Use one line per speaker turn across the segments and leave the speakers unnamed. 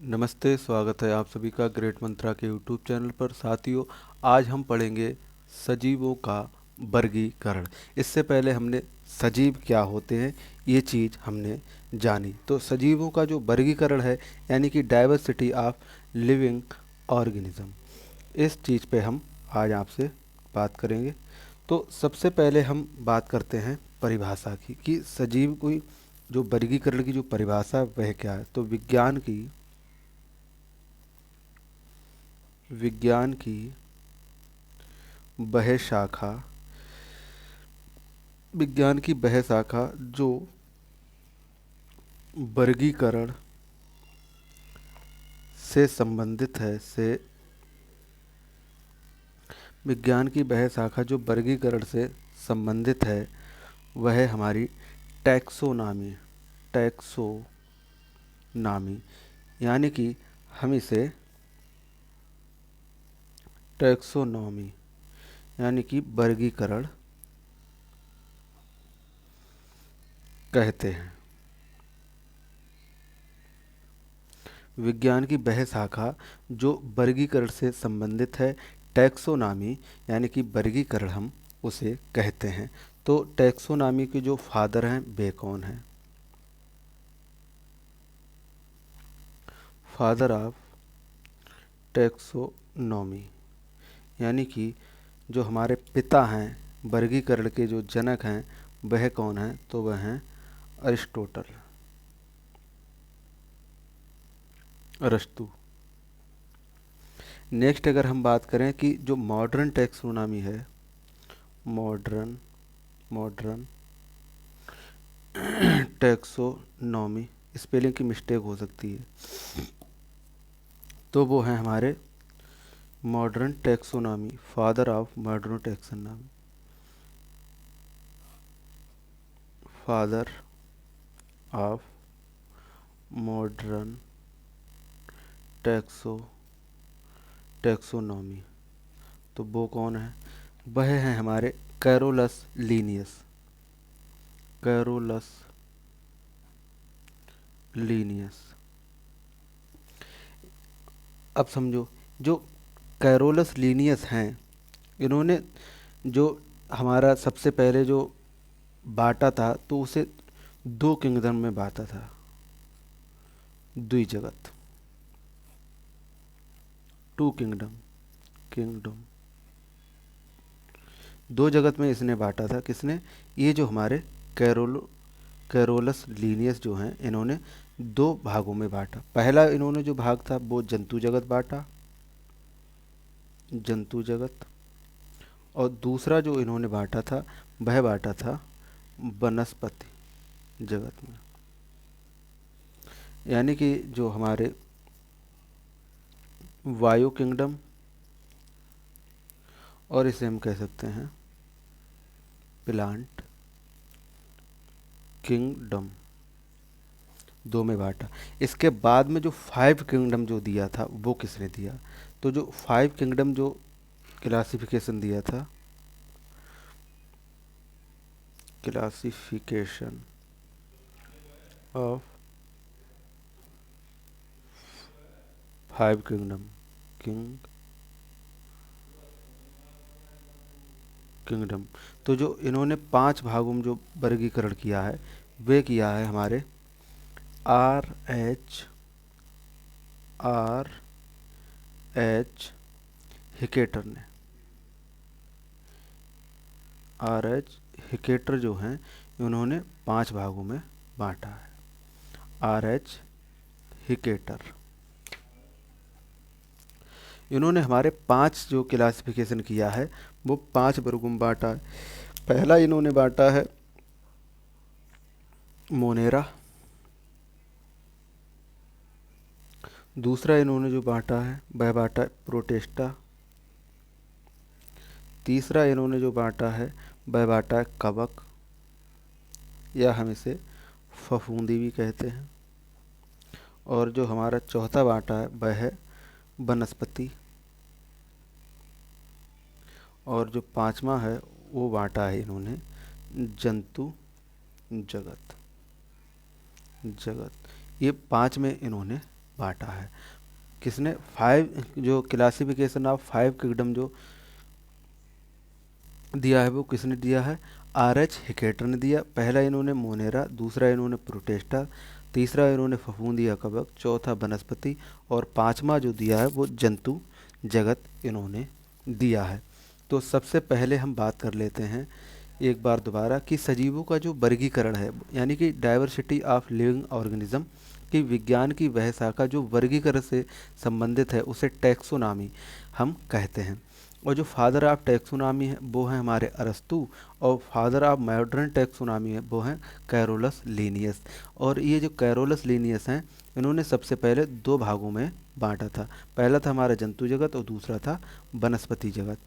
नमस्ते, स्वागत है आप सभी का ग्रेट मंत्रा के यूट्यूब चैनल पर। साथियों, आज हम पढ़ेंगे सजीवों का वर्गीकरण। इससे पहले हमने सजीव क्या होते हैं ये चीज़ हमने जानी। तो सजीवों का जो वर्गीकरण है यानी कि डाइवर्सिटी ऑफ लिविंग ऑर्गेनिज्म, इस चीज़ पे हम आज आपसे बात करेंगे। तो सबसे पहले हम बात करते हैं परिभाषा की कि सजीव की जो वर्गीकरण की जो परिभाषा है वह क्या है। तो विज्ञान की वह शाखा विज्ञान की वह शाखा जो वर्गीकरण से संबंधित है से विज्ञान की वह शाखा जो वर्गीकरण से संबंधित है वह है हमारी टैक्सोनॉमी। टैक्सोनॉमी यानी कि हम इसे टैक्सोनॉमी यानी कि वर्गीकरण कहते हैं। विज्ञान की वह शाखा जो वर्गीकरण से संबंधित है, टैक्सोनॉमी यानी कि वर्गीकरण हम उसे कहते हैं। तो टैक्सोनॉमी के जो फादर हैं वे कौन हैं? फादर ऑफ टैक्सोनॉमी यानी कि जो हमारे पिता हैं, वर्गीकरण के जो जनक हैं वह कौन हैं? तो वह हैं अरस्तु। नेक्स्ट अगर हम बात करें कि जो मॉडर्न टैक्सोनॉमी है, मॉडर्न मॉडर्न टैक्सोनॉमी, स्पेलिंग की मिस्टेक हो सकती है, तो वो हैं हमारे modern taxonomy, father of modern taxonomy, father of modern taxonomy. तो वो कौन है? वह हैं हमारे कैरोलस लीनियस। Carolus Linnaeus. अब समझो, जो कैरोलस लीनियस हैं इन्होंने जो हमारा सबसे पहले जो बांटा था तो उसे दो किंगडम में बांटा था, द्विजगत, टू किंगडम, दो जगत में इसने बांटा था। किसने? ये जो हमारे कैरोलस लीनियस जो हैं इन्होंने दो भागों में बांटा। पहला इन्होंने जो भाग था वो जंतु जगत बांटा, जंतु जगत, और दूसरा जो इन्होंने बांटा था वह बांटा था वनस्पति जगत में। यानी कि जो हमारे वायु किंगडम और इसे हम कह सकते हैं प्लांट किंगडम, दो में बांटा। इसके बाद में जो फाइव किंगडम जो दिया था वो किसने दिया? तो जो फाइव किंगडम जो क्लासिफिकेशन दिया था, क्लासिफिकेशन ऑफ फाइव किंगडम, तो जो इन्होंने पांच भागों में जो वर्गीकरण किया है वे किया है हमारे आर एच हिकेटर ने। आर एच हिकेटर जो हैं उन्होंने पांच भागों में बांटा है। आर एच हिकेटर, इन्होंने हमारे पांच जो क्लासिफिकेशन किया है वो पांच वर्गों में बांटा है। पहला इन्होंने बांटा है मोनेरा, दूसरा इन्होंने जो बांटा है वह बांटा है प्रोटेस्टा, तीसरा इन्होंने जो बांटा है वह बांटा है कवक, या हम इसे फफूंदी भी कहते हैं, और जो हमारा चौथा बांटा है वह है वनस्पति, और जो पांचवा है वो बांटा है इन्होंने जंतु जगत। ये पांच में इन्होंने बांटा है। किसने? 5 जो क्लासिफिकेशन ऑफ 5 किंगडम जो दिया है वो किसने दिया है? आर.एच. हिकेटर ने दिया। पहला इन्होंने मोनेरा, दूसरा इन्होंने प्रोटेस्टा, तीसरा इन्होंने फफूंदिया कवक, चौथा वनस्पति और पांचवा जो दिया है वो जंतु जगत इन्होंने दिया है। तो सबसे पहले हम बात कर लेते हैं एक बार दोबारा कि सजीवों का जो वर्गीकरण है, यानी कि डाइवर्सिटी ऑफ लिविंग ऑर्गेनिज्म की विज्ञान की वह शाखा जो वर्गीकरण से संबंधित है उसे टैक्सोनॉमी हम कहते हैं। और जो फादर ऑफ टैक्सोनॉमी है वो है हमारे अरस्तु, और फादर ऑफ मॉडर्न टैक्सोनॉमी है वो है कैरोलस लिनियस। और ये जो कैरोलस लिनियस हैं इन्होंने सबसे पहले 2 भागों में बांटा था। पहला था हमारा जंतु जगत और दूसरा था वनस्पति जगत।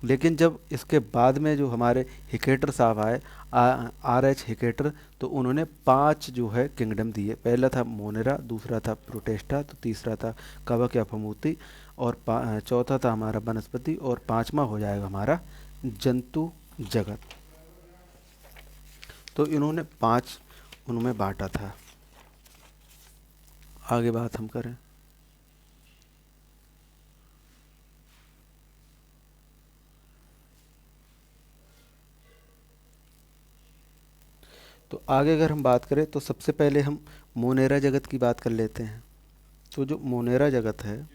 लेकिन जब इसके बाद में जो हमारे हिकेटर साहब आए, आर.एच. हिकेटर, तो उन्होंने 5 जो है किंगडम दिए। पहला था मोनेरा, दूसरा था प्रोटेस्टा, तो तीसरा था कवक या फमूती, और चौथा था हमारा वनस्पति, और पांचवा हो जाएगा हमारा जंतु जगत। तो इन्होंने 5 उनमें बांटा था। आगे बात हम करें तो आगे अगर हम बात करें तो सबसे पहले हम मोनेरा जगत की बात कर लेते हैं। तो जो मोनेरा जगत है,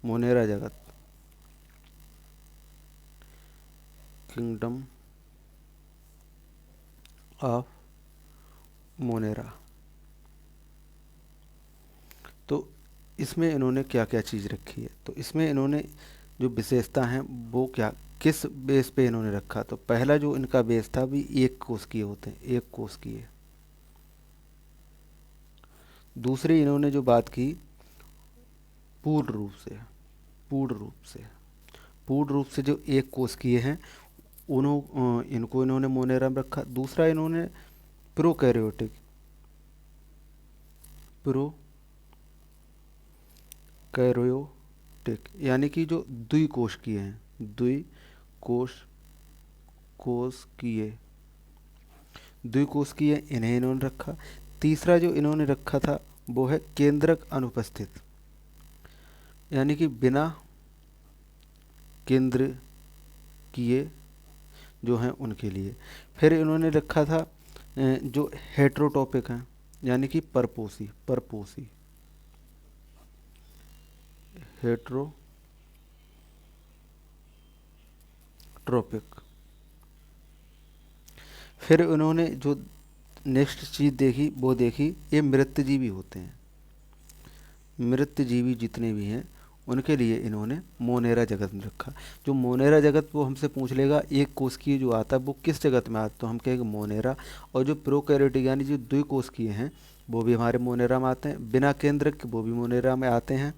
मोनेरा जगत किंगडम ऑफ मोनेरा, तो इसमें इन्होंने क्या क्या चीज़ रखी है? तो इसमें इन्होंने जो विशेषता हैं वो क्या, किस बेस पे इन्होंने रखा? तो पहला जो इनका बेस था भी एक कोष किए होते हैं, एक कोष किए। दूसरी इन्होंने जो बात की पूर्ण रूप से, पूर्ण रूप से, पूर्ण रूप से जो एक कोष किए हैं इनको इन्होंने मोनेरा में रखा। दूसरा इन्होंने प्रोकैरियोटिक, प्रोकैरियोटिक यानी कि जो द्विकोषकीय हैं, द्विकोष कोषकीय, द्विकोषकीय इन्हें इन्होंने रखा। तीसरा जो इन्होंने रखा था वो है केंद्रक अनुपस्थित, यानी कि बिना केंद्र किए जो हैं उनके लिए। फिर इन्होंने रखा था जो हेट्रोटॉपिक हैं, यानी कि परपोषी, परपोषी, हेट्रोट्रोपिक। फिर उन्होंने जो नेक्स्ट चीज़ देखी वो देखी ये मृतजीवी होते हैं। मृतजीवी जितने भी हैं उनके लिए इन्होंने मोनेरा जगत में रखा। जो मोनेरा जगत वो हमसे पूछ लेगा एक कोषकीय जो आता है वो किस जगत में आता है, तो हम कहेंगे मोनेरा। और जो प्रोकैरियोटिक यानी जो द्विकोषकीय हैं वो भी हमारे मोनेरा में आते हैं। बिना केंद्रक वो भी मोनेरा में आते हैं।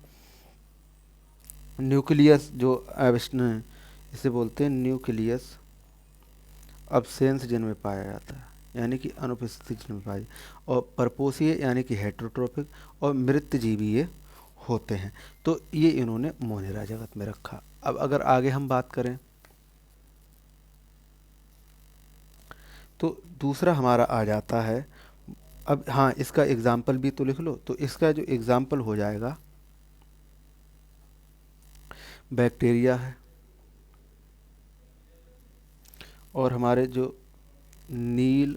न्यूक्लियस जो इसे बोलते हैं न्यूक्लियस अब्सेंस जिनमें पाया जाता है, यानी कि अनुपस्थिति जिनमें पाई। और परपोषीय यानी कि हेट्रोट्रोपिक, और मृतजीवी ये होते हैं। तो ये इन्होंने मोनेरा जगत में रखा। अब अगर आगे हम बात करें तो दूसरा हमारा आ जाता है, अब हाँ इसका एग्जाम्पल भी तो लिख लो। तो इसका जो एग्जाम्पल हो जाएगा बैक्टीरिया है, और हमारे जो नील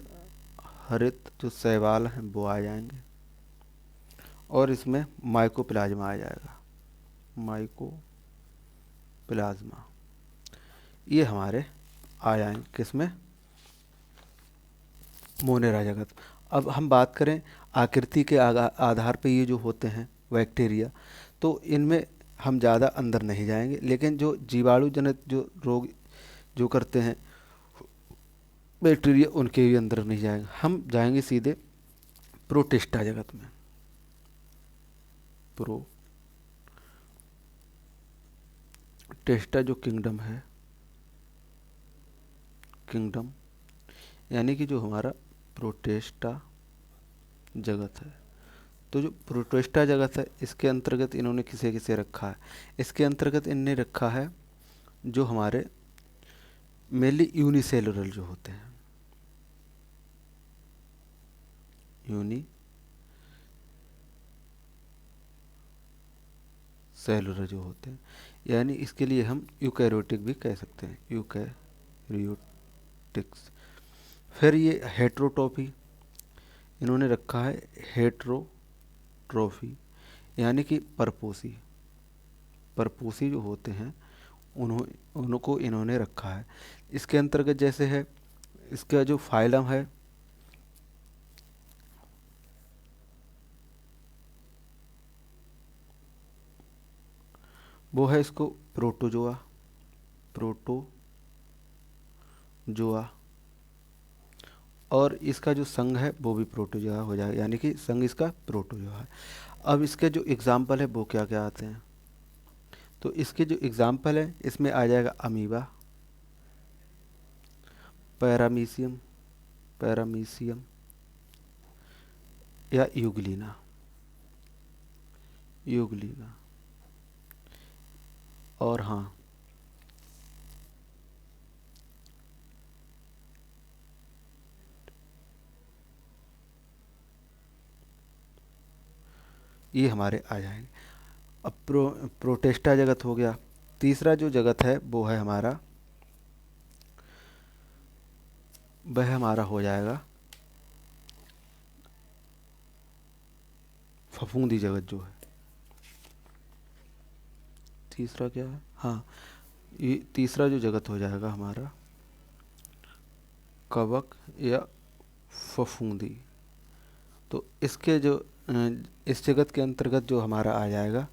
हरित जो शैवाल हैं वो आ जाएंगे, और इसमें माइकोप्लाज्मा आ जाएगा, माइकोप्लाज्मा। ये हमारे आ जाएंगे किसमें? मोनेरा जगत। अब हम बात करें आकृति के आधार पे ये जो होते हैं बैक्टीरिया, तो इनमें हम ज़्यादा अंदर नहीं जाएंगे, लेकिन जो जीवाणु जनित जो रोग जो करते हैं बैक्टीरिया उनके भी अंदर नहीं जाएंगे। हम जाएंगे सीधे प्रोटिस्टा जगत में। प्रोटिस्टा जो किंगडम है, किंगडम यानी कि जो हमारा प्रोटिस्टा जगत है, तो जो प्रोटिस्टा जगत है इसके अंतर्गत इन्होंने किसे किसे रखा है? इसके अंतर्गत इनने रखा है जो हमारे मेनली यूनिसेलुलर जो होते हैं, सेलुलर जो होते हैं, यानी इसके लिए हम यूकैरियोटिक भी कह सकते हैं, यूकैरियोटिक्स। फिर ये हेट्रोट्रॉफी इन्होंने रखा है, हेट्रोट्रॉफी यानी कि परपोषी, परपोषी जो होते हैं उनको इन्होंने रखा है। इसके अंतर्गत जैसे है, इसका जो फाइलम है वो है इसको प्रोटोजोआ, प्रोटोजोआ। और इसका जो संघ है वो भी प्रोटोजोआ हो जाएगा, यानी कि संघ इसका प्रोटोजोआ है। अब इसके जो एग्जाम्पल है वो क्या क्या आते हैं, तो इसके जो एग्जाम्पल है इसमें आ जाएगा अमीबा, पैरामीशियम, पैरामीशियम या यूग्लिना, यूग्लिना। और हाँ, ये हमारे आ जाएंगे। अब प्रोटेस्टा जगत हो गया। तीसरा जो जगत है वो है हमारा, वह हमारा हो जाएगा फफूंदी जगत जो है। तीसरा क्या है, हाँ, ये तीसरा जो जगत हो जाएगा हमारा कवक या फफूंदी। तो इसके जो इस जगत के अंतर्गत जो हमारा आ जाएगा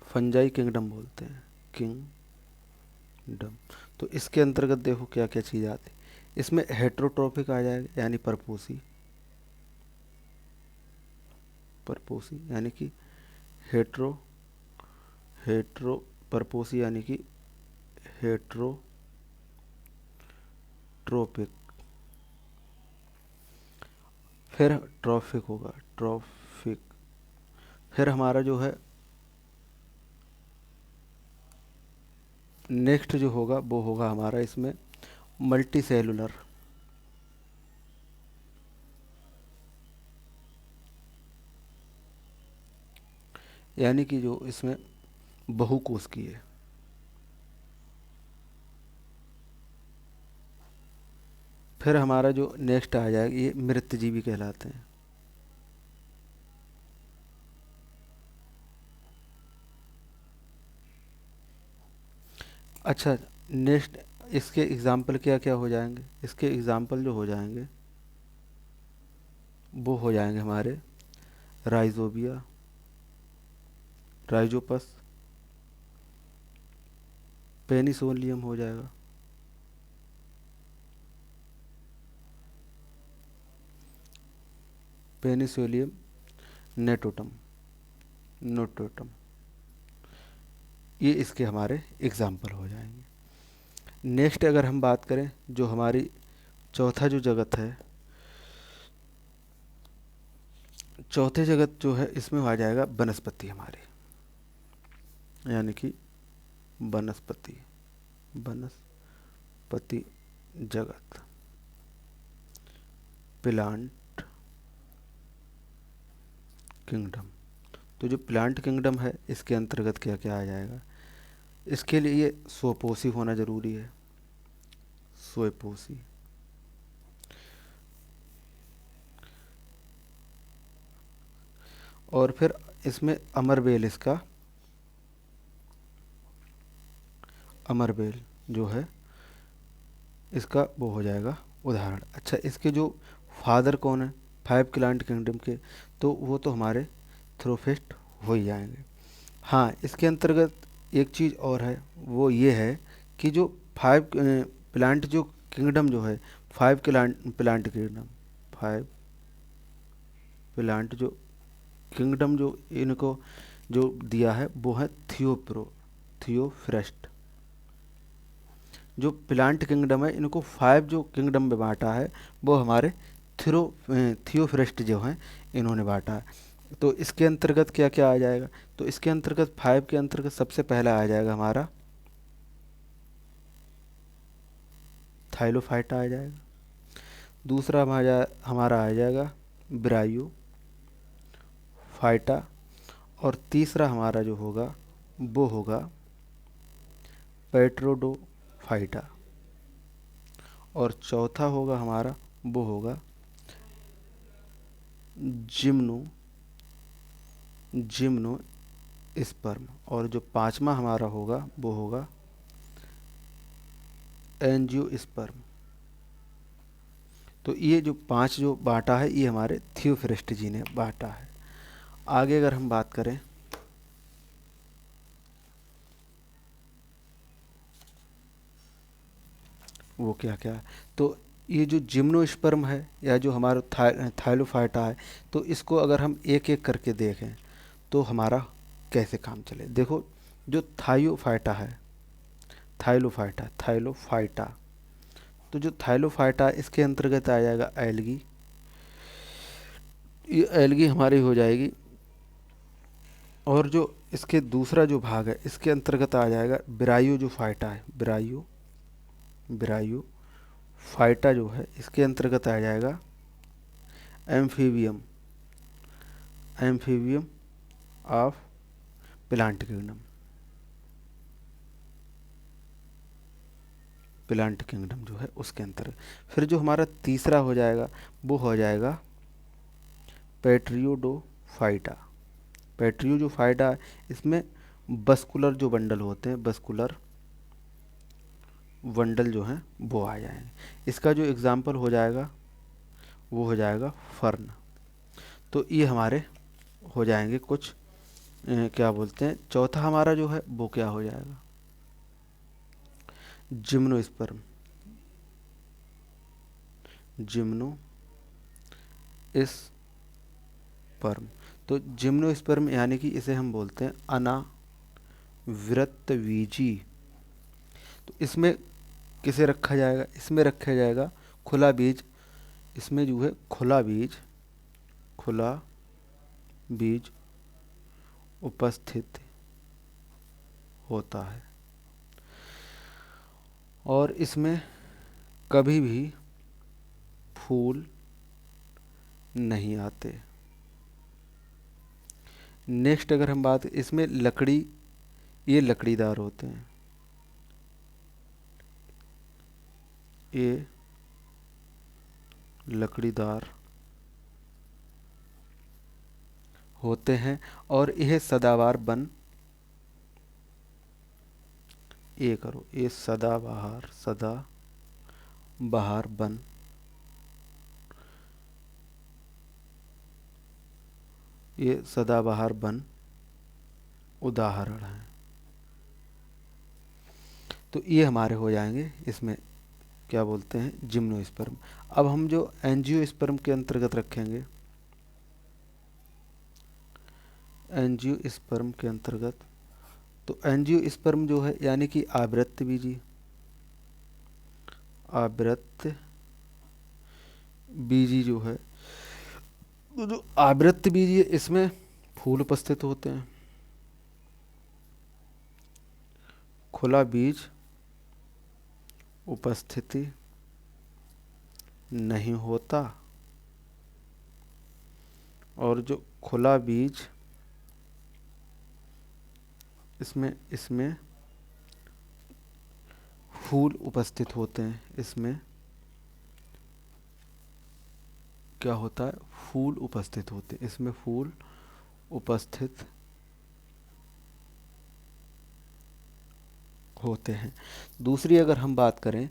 फंजाई किंगडम बोलते हैं, किंगडम। तो इसके अंतर्गत देखो क्या क्या चीज़ आती है। इसमें हेट्रोट्रॉफिक आ जाएगा यानी परपोषी, परपोषी यानी कि हेट्रो, हेट्रो परपोषी यानी कि हेट्रोट्रोपिक। फिर ट्रॉफिक होगा, ट्रॉफिक। फिर हमारा जो है नेक्स्ट जो होगा वो होगा हमारा इसमें मल्टी सेलुलर, यानी कि जो इसमें बहुकोशिकीय है। फिर हमारा जो नेक्स्ट आ जाएगा ये मृतजीवी कहलाते हैं। अच्छा, नेक्स्ट इसके एग्जाम्पल क्या क्या हो जाएंगे, इसके एग्जाम्पल जो हो जाएंगे वो हो जाएंगे हमारे राइजोबिया, राइजोपस, पेनिसोलियम हो जाएगा, पेनिसोलियम नेटोटम, नोटोटम। ये इसके हमारे एग्जाम्पल हो जाएंगे। नेक्स्ट अगर हम बात करें जो हमारी चौथा जो जगत है, चौथे जगत जो है इसमें आ जाएगा वनस्पति हमारे, यानी कि वनस्पति, वनस्पति जगत, प्लांट किंगडम। तो जो प्लांट किंगडम है इसके अंतर्गत क्या क्या आ जाएगा, इसके लिए स्वपोषी होना जरूरी है, स्वपोषी। और फिर इसमें अमरबेल, इसका अमरबेल जो है इसका वो हो जाएगा उदाहरण। अच्छा, इसके जो फादर कौन है फाइव प्लांट किंगडम के, तो वो तो हमारे थ्रोफिस्ट हो ही जाएंगे। हाँ, इसके अंतर्गत एक चीज़ और है, वो ये है कि जो फाइव प्लांट जो किंगडम जो है, five plant kingdom, five plant जो किंगडम जो इनको जो दिया है वो है थियोफ्रेस्ट। जो प्लांट किंगडम है इनको फाइव जो किंगडम में बांटा है वो हमारे थियोफ्रेस्ट जो हैं इन्होंने बांटा है। तो इसके अंतर्गत क्या क्या आ जाएगा, तो इसके अंतर्गत फाइव के अंतर्गत सबसे पहला आ जाएगा हमारा थाइलोफाइटा आ जाएगा। दूसरा हमारा आ जाएगा ब्रायो, फाइटा, और तीसरा हमारा जो होगा वो होगा पेट्रोडोफाइटा, और चौथा होगा हमारा वो होगा जिम्नोस्पर्म, और जो पांचवा हमारा होगा वो होगा एंजियोस्पर्म। तो ये जो पांच जो बांटा है ये हमारे थियोफ्रेस्ट जी ने बांटा है। आगे अगर हम बात करें वो क्या क्या है, तो ये जो जिम्नोस्पर्म है या जो हमारा थाइलोफाइटा है, तो इसको अगर हम एक एक करके देखें तो हमारा कैसे काम चले। देखो, जो थायोफाइटा है, थाइलोफाइटा, तो जो थाइलोफाइटा इसके अंतर्गत आ जाएगा एल्गी, ये एल्गी हमारी हो जाएगी। और जो इसके दूसरा जो भाग है इसके अंतर्गत आ जाएगा ब्रायो, जो फाइटा है ब्रायो फाइटा जो है इसके अंतर्गत आ जाएगा एम्फीबियम ऑफ प्लांट किंगडम जो है उसके अंतर्गत। फिर जो हमारा तीसरा हो जाएगा वो हो जाएगा पेट्रियोडोफाइटा। जो फाइटा है इसमें बस्कुलर जो बंडल होते हैं, बस्कुलर बंडल जो हैं वो आ जाएंगे। इसका जो एग्जाम्पल हो जाएगा वो हो जाएगा फर्न। तो ये हमारे हो जाएंगे कुछ क्या बोलते हैं। चौथा हमारा जो है वो क्या हो जाएगा, जिम्नोस्पर्म तो जिम्नोस्पर्म यानी कि इसे हम बोलते हैं अनावृतबीजी। तो इसमें किसे रखा जाएगा, इसमें रखा जाएगा खुला बीज। इसमें जो है खुला बीज उपस्थित होता है, और इसमें कभी भी फूल नहीं आते। नेक्स्ट अगर हम बात, इसमें लकड़ी, ये लकड़ीदार होते हैं, ये लकड़ीदार होते हैं, और यह सदाबहार बन, ये करो, ये सदाबहार बन ये सदाबहार बन उदाहरण है। तो ये हमारे हो जाएंगे इसमें क्या बोलते हैं, जिम्नोस्पर्म। अब हम जो एंजियोस्पर्म के अंतर्गत रखेंगे, एंजियोस्पर्म के अंतर्गत, तो एंजियोस्पर्म जो है यानी कि आवृत्त बीजी जो है, तो जो आवृत्त बीजी है इसमें फूल उपस्थित होते हैं, खुला बीज उपस्थिति नहीं होता, और जो खुला बीज इसमें फूल उपस्थित होते हैं, इसमें क्या होता है, फूल उपस्थित होते हैं, इसमें फूल उपस्थित होते हैं। दूसरी अगर हम बात करें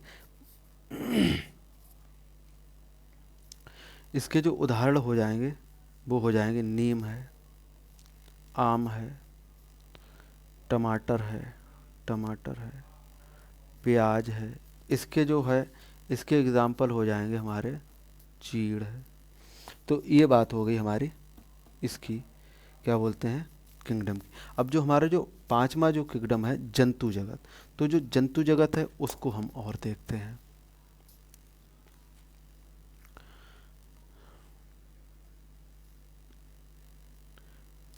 इसके जो उदाहरण हो जाएंगे वो हो जाएंगे नीम है, आम है, टमाटर है, प्याज है। इसके जो है इसके एग्जाम्पल हो जाएंगे हमारे चीड़ है। तो ये बात हो गई हमारी इसकी क्या बोलते हैं, किंगडम की। अब जो हमारा जो पांचवा जो किंगडम है जंतु जगत, तो जो जंतु जगत है उसको हम और देखते हैं।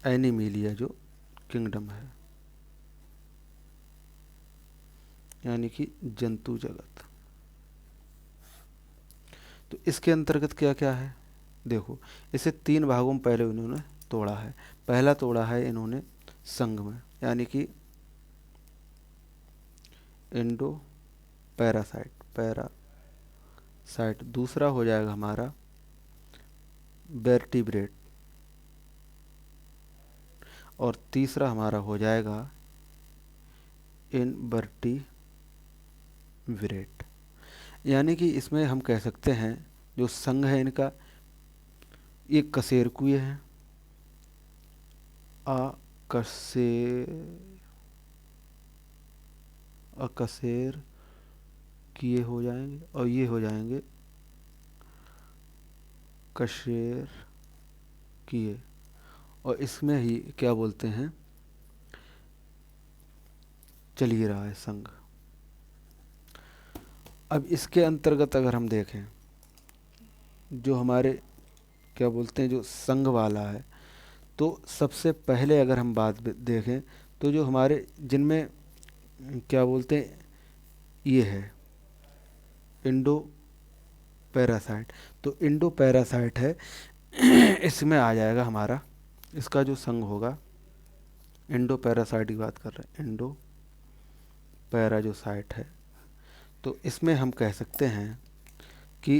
एनिमिलिया जो किंगडम है यानी कि जंतु जगत, तो इसके अंतर्गत क्या क्या है, देखो इसे तीन भागों में पहले उन्होंने तोड़ा है। पहला तोड़ा है इन्होंने संघ में, यानी कि इंडो पैरासाइट, पैरासाइट। दूसरा हो जाएगा हमारा वर्टिब्रेट, और तीसरा हमारा हो जाएगा इनवर्टिब्रेट। यानी कि इसमें हम कह सकते हैं जो संघ है इनका, ये कशेरुकीय है, अकशेरुकीय हो जाएंगे, और ये हो जाएंगे कशेरुकीय। और इसमें ही क्या बोलते हैं, चल ही रहा है संघ। अब इसके अंतर्गत अगर हम देखें, जो हमारे क्या बोलते हैं जो संघ वाला है, तो सबसे पहले अगर हम बात देखें तो जो हमारे जिनमें क्या बोलते हैं ये है इंडो पैरासाइट, तो इंडो पैरासाइट है इसमें आ जाएगा हमारा, इसका जो संघ होगा, इंडो पैरासाइट की बात कर रहे हैं, इंडो पैरा जो साइट है, तो इसमें हम कह सकते हैं कि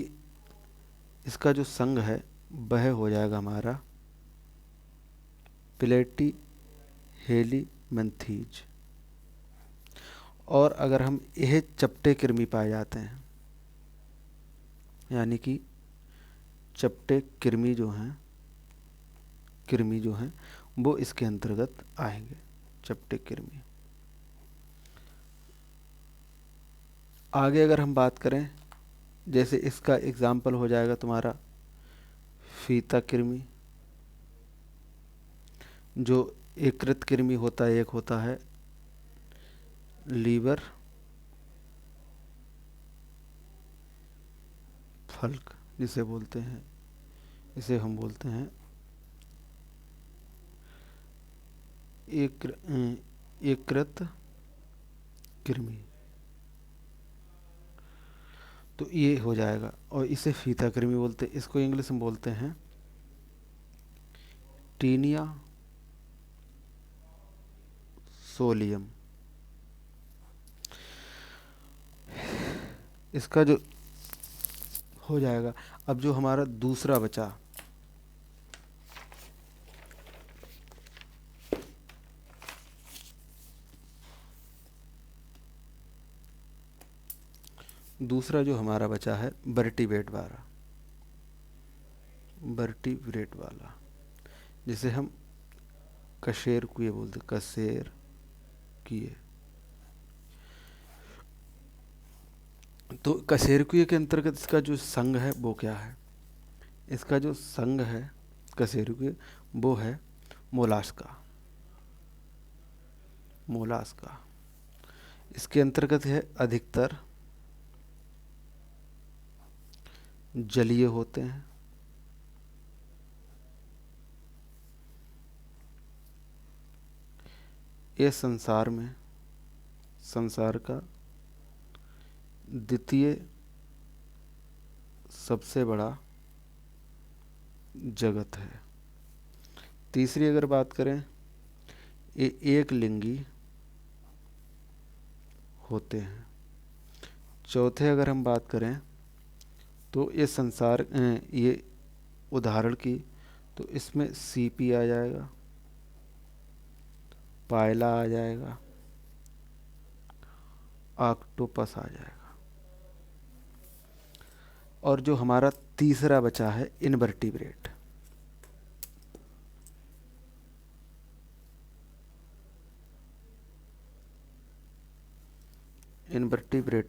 इसका जो संघ है वह हो जाएगा हमारा प्लेटी हेलीमेंथीज। और अगर हम यह चपटे कृमि पाए जाते हैं, यानी कि चपटे कृमि जो हैं वो इसके अंतर्गत आएंगे, चपटे कृमि। आगे अगर हम बात करें, जैसे इसका एग्जाम्पल हो जाएगा तुम्हारा फीता कृमि, जो एकृत कृमि होता है, एक होता है लीवर फल्क जिसे बोलते हैं, इसे हम बोलते हैं एकृत कृमि, तो ये हो जाएगा। और इसे फीता कृमि बोलते हैं, इसको इंग्लिश में बोलते हैं टीनिया सोलियम। इसका जो हो जाएगा, अब जो हमारा दूसरा बचा, दूसरा जो हमारा बचा है वर्टिब्रेट वाला, जिसे हम कशेरुकीय बोलते, कशेरुकीय। तो कशेरुकीय के अंतर्गत इसका जो संघ है वो क्या है, इसका जो संघ है कशेरुकीय वो है मोलास्का। इसके अंतर्गत है अधिकतर जलीय होते हैं, ये संसार का द्वितीय सबसे बड़ा जगत है। तीसरी अगर बात करें, ये एक लिंगी होते हैं। चौथे अगर हम बात करें तो ये उदाहरण की, तो इसमें सीपी आ जाएगा, पायला आ जाएगा, ऑक्टोपस आ जाएगा। और जो हमारा तीसरा बचा है इनवर्टिब्रेट,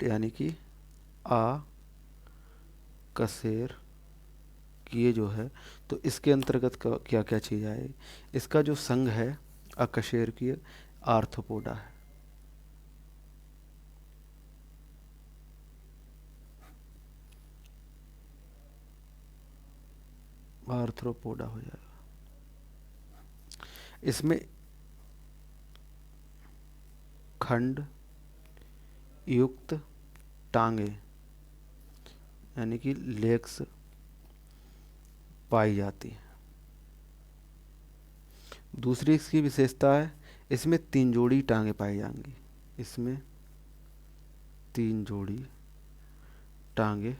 यानी कि अकशेरुकीय जो है, तो इसके अंतर्गत क्या क्या चीज़ आएगी, इसका जो संघ है अकशेरुकीय आर्थ्रोपोडा है, आर्थ्रोपोडा हो जाएगा। इसमें खंड युक्त टांगे, यानी कि लेग्स पाई जाती है। दूसरी इसकी विशेषता है, इसमें 3 जोड़ी टांगें पाई जाएंगी। इसमें 3 जोड़ी टांगें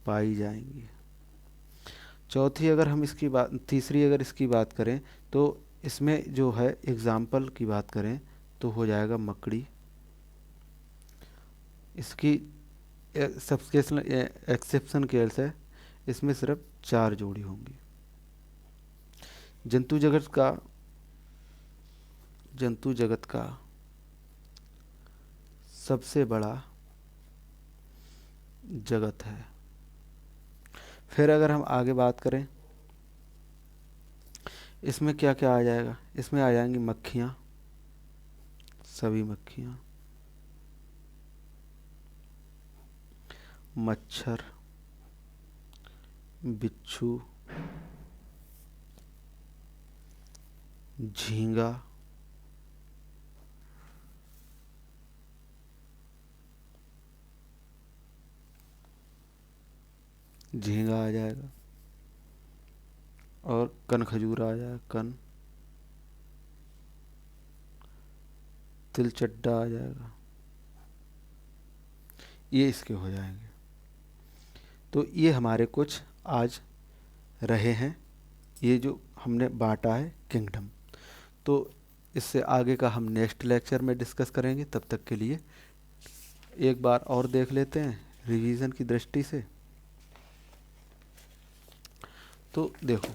पाई जाएंगी। चौथी अगर हम इसकी बात तीसरी अगर इसकी बात करें तो इसमें जो है एग्जाम्पल की बात करें तो हो जाएगा मकड़ी। इसकी सबस्पेशल एक्सेप्शन केस है, इसमें सिर्फ 4 जोड़ी होंगी। जंतु जगत का सबसे बड़ा जगत है। फिर अगर हम आगे बात करें, इसमें क्या क्या आ जाएगा, इसमें आ जाएंगी मक्खियाँ, सभी मक्खियाँ, मच्छर, बिच्छू, झींगा, झींगा आ जाएगा, और कन खजूरा आ जाएगा, कन, तिलचट्टा आ जाएगा, ये इसके हो जाएंगे। तो ये हमारे कुछ आज रहे हैं, ये जो हमने बांटा है किंगडम। तो इससे आगे का हम नेक्स्ट लेक्चर में डिस्कस करेंगे। तब तक के लिए एक बार और देख लेते हैं रिवीजन की दृष्टि से। तो देखो,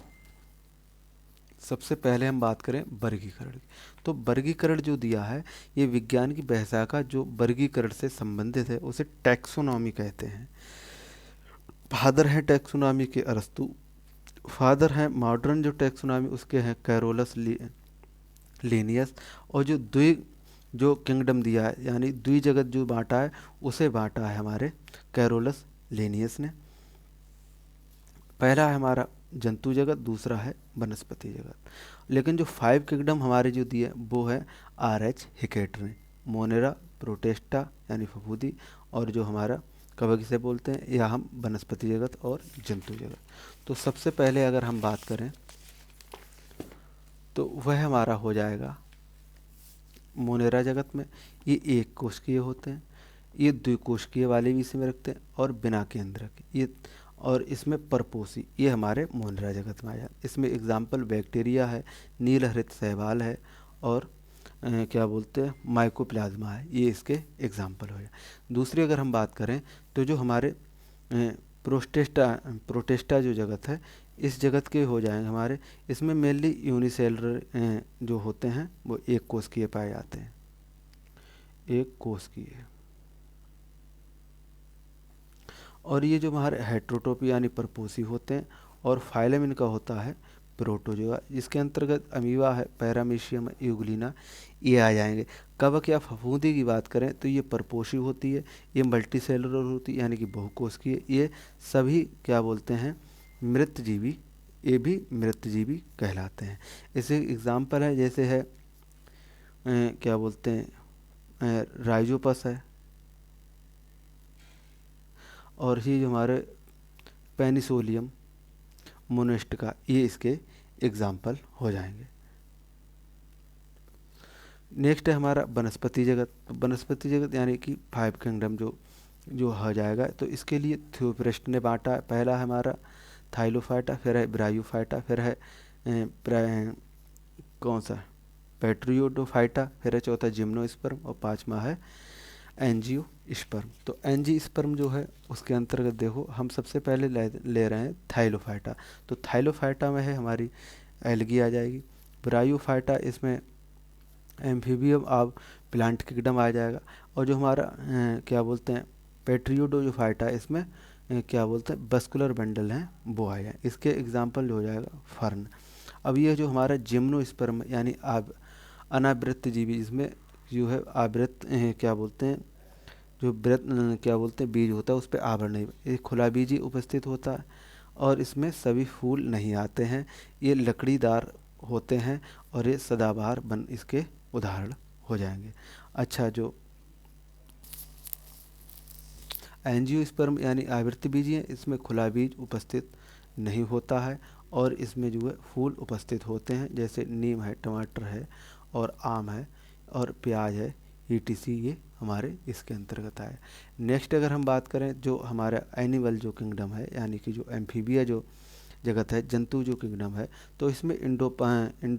सबसे पहले हम बात करें वर्गीकरण की, तो वर्गीकरण जो दिया है ये विज्ञान की वहशाखा जो वर्गीकरण से संबंधित है उसे टैक्सोनॉमी कहते हैं। फादर हैं टैक्सोनॉमी के अरस्तु, फादर हैं मॉडर्न जो टैक्सोनॉमी उसके हैं कैरोलस लिनियस, और जो किंगडम दिया है यानी द्विजगत जो बांटा है उसे बांटा है हमारे कैरोलस लिनियस ने। पहला है हमारा जंतु जगत, दूसरा है वनस्पति जगत। लेकिन जो 5 किंगडम हमारे जो दिए वो है RH हिकेटर ने, मोनेरा, प्रोटेस्टा यानी फफूंदी, और जो हमारा कवक इसे बोलते हैं, या हम वनस्पति जगत और जंतु जगत। तो सबसे पहले अगर हम बात करें तो वह हमारा हो जाएगा मोनेरा जगत में ये एक कोशिकीय होते हैं, ये द्विकोशिकीय वाले भी इसमें रखते हैं, और बिना केंद्रक ये, और इसमें परपोषी ये हमारे मोनेरा जगत में आया। इसमें एग्जाम्पल बैक्टीरिया है, नीलहरित शैवाल है, और क्या बोलते हैं माइकोप्लाज्मा है, ये इसके एग्जाम्पल हो जाए। दूसरी अगर हम बात करें तो जो हमारे प्रोटेस्टा जो जगत है, इस जगत के हो जाएंगे हमारे, इसमें मेनली यूनिसेलुलर जो होते हैं वो एक कोशिकीय पाए जाते हैं, एक कोशिकीय। और ये जो हमारे हेट्रोटोपी यानी परपोषी होते हैं, और फाइलम इनका होता है प्रोटोजोआ, जिसके अंतर्गत अमीबा है, पैरामीशियम, यूग्लिना, ये आ जाएंगे। कवक या फफूंदी की बात करें तो ये परपोषी होती है, ये मल्टी सेलुलर होती है यानी कि बहुकोशिकीय, ये सभी क्या बोलते हैं मृतजीवी, ये भी मृतजीवी कहलाते हैं। इसे एग्जाम्पल है जैसे है क्या बोलते हैं राइजोपस है, और ये जो हमारे पेनिसोलियम मोनेस्टिका, ये इसके एग्जाम्पल हो जाएंगे। नेक्स्ट है हमारा वनस्पति जगत। वनस्पति जगत यानी कि 5 किंगडम जो हो जाएगा, तो इसके लिए थियोप्रेस्ट ने बांटा। पहला है हमारा थाइलोफाइटा, फिर है ब्रायोफाइटा, फिर है कौन सा पेट्रियोडोफाइटा, फिर है चौथा जिम्नोस्पर्म, और 5वां है एंजियोस्पर्म। तो एंजियोस्पर्म जो है उसके अंतर्गत देखो हम सबसे पहले ले रहे हैं थाइलोफाइटा। तो थाइलोफाइटा में है हमारी एल्गी आ जाएगी। ब्रायोफाइटा इसमें एम्फीबियम ऑफ प्लांट किंगडम आ जाएगा। और जो हमारा क्या बोलते हैं पेट्रियोडोफाइटा, इसमें क्या बोलते हैं बस्कुलर बंडल हैं वो आ जाए। इसके एग्जाम्पल हो जाएगा फर्न। अब ये जो हमारा जिम्नोस्पर्म यानी अनावृत जीवी, इसमें जो है आवृत क्या बोलते हैं जो व्रत क्या बोलते हैं बीज होता है उस पर आवरण नहीं, ये खुला बीज ही उपस्थित होता है, और इसमें सभी फूल नहीं आते हैं, ये लकड़ीदार होते हैं, और ये सदाबहार बन इसके उदाहरण हो जाएंगे। अच्छा, जो एंजियोस्पर्म यानी आवृत बीजी है, इसमें खुला बीज उपस्थित नहीं होता है, और इसमें जो है फूल उपस्थित होते हैं, जैसे नीम है, टमाटर है और आम है और प्याज है, ईटीसी ये हमारे इसके अंतर्गत आए। नेक्स्ट अगर हम बात करें जो हमारा एनिमल जो किंगडम है, यानी कि जो एम्फीबिया जो जगत है, जंतु जो किंगडम है, तो इसमें इंडो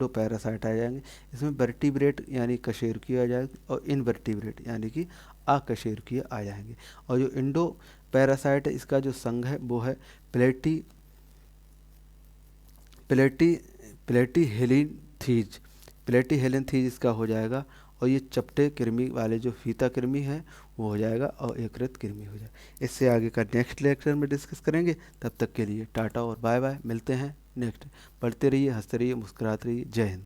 पैरासाइट आ जाएंगे। इसमें वर्टिब्रेट यानी कशेरुकी आ जाएगी और इनवर्टिब्रेट यानी कि अकशेरुकीय आ जाएंगे। और जो इंडो पैरासाइट है इसका जो संघ है वो है प्लेटी प्लेटी प्लेटीहेलिंथीज प्लेटीहेलिंथीज इसका हो जाएगा। और ये चपटे कृमि वाले जो फीता कृमि है वो हो जाएगा और एकृत कृमि हो जाएगा। इससे आगे का नेक्स्ट लेक्चर में डिस्कस करेंगे। तब तक के लिए टाटा और बाय बाय, मिलते हैं नेक्स्ट। पढ़ते रहिए, हंसते रहिए, मुस्कुराते रहिए। जय हिंद।